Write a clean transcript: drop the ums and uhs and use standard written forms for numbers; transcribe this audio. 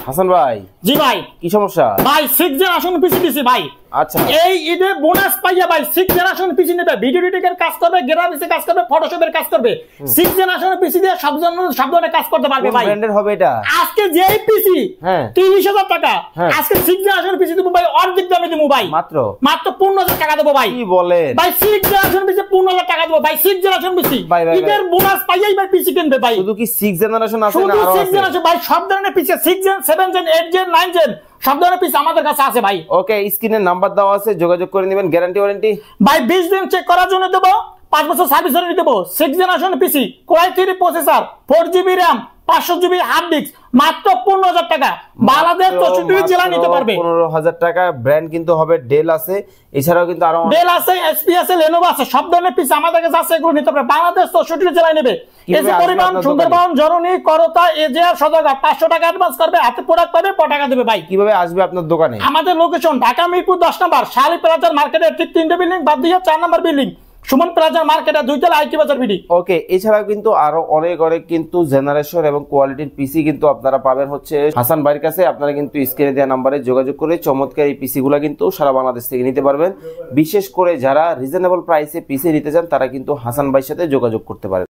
হাসান ভাই। জি ভাই। কি সমস্যা ভাই? 6 জেনারেশন পিসি দিছি ভাই। আচ্ছা, এই ঈদে বোনাস পাইয়া ভাই 6 জেনারেশন পিসি নেবে, ভিডিও এডিটিংয়ের কাজ করবে, গ্রাফিক্সের কাজ করবে, ফটোশপের কাজ করবে। 6 জেনারেশন পিসি দিয়ে সব ধরনের কাজ করতে পারবে ভাই। ব্র্যান্ডের হবে এটা? আজকে যেই পিসি 30,000 টাকা, আজকে 6 জেনারেশন পিসি দেবো ভাই, অর্ধেক দামে দেবো ভাই। মাত্র 15,000 টাকা দেবো ভাই। কি বলেন ভাই? 6 জেনারেশন পিসি 15,000 টাকা দেবো ভাই। 6 জেনারেশন পিসি ঈদের বোনাস পাইয়াই ভাই পিসি কিনবে ভাই। শুধু কি 6 জেনারেশন আছে না শুধু আরো 6 আছে? জেনারেশন ভাই, সব ধরনের পিসি 6 জেন, 7 জেন, 8 জেন, 9 জেন সব ধরনের পিস আমাদের কাছে আছে ভাই। ওকে, স্ক্রিনে নাম্বার দেওয়া আছে, যোগাযোগ করে নেবেন। গ্যারান্টি ওয়ারেন্টি ভাই 20 দিন চেক করার জন্য দেবো, 5 বছর সার্ভিস ওয়ারেন্টি দেবো। 6 generation PC, core i 3 processor, 4GB RAM, 500GB hard disk, মাত্র 15,000 টাকা। বাংলাদেশ 64 জেলা নিতে পারবে। 15,000 টাকা। ব্র্যান্ড কিন্তু হবে ডেল আছে, এছাড়াও কিন্তু আরো ডেল আছে, এসপি আছে, লেনোভো আছে, সব ধরনের পিস আমাদের কাছে আছে, এগুলো নিতে পারবে। বাংলাদেশ 64 জেলায় নেবে। এই যে পরিমাণ, সুন্দরবন, জরুনি, করতা, এজিআর, সদরঘাট। 500 টাকা অ্যাডভান্স করবে, হাতে প্রোডাক্ট পাবে, টাকা দেবে ভাই। কিভাবে আসবে আপনার দোকানে? আমাদের লোকেশন ঢাকা মিরপুর 10 নম্বর শালি প্লাজার মার্কেটের ঠিক 3টে বিল্ডিং বাদ দিয়ে 4 নম্বর বিল্ডিং, সুমন প্লাজার মার্কেটের 2 তলা আইটি বাজার বিডি। ওকে, এছাড়াও কিন্তু আরো অনেক কিন্তু জেনারেশন এবং কোয়ালিটির পিসি কিন্তু আপনারা পাবেন হচ্ছে হাসান ভাইয়ের কাছে। আপনারা কিন্তু স্ক্রিনে দেওয়া নাম্বারে যোগাযোগ করে চমৎকার এই পিসি গুলা কিন্তু সারা বাংলাদেশ থেকে নিতে পারবেন। বিশেষ করে যারা রিজনেবল প্রাইসে পিসি নিতে চান তারা কিন্তু হাসান ভাইয়ের সাথে যোগাযোগ করতে পারেন।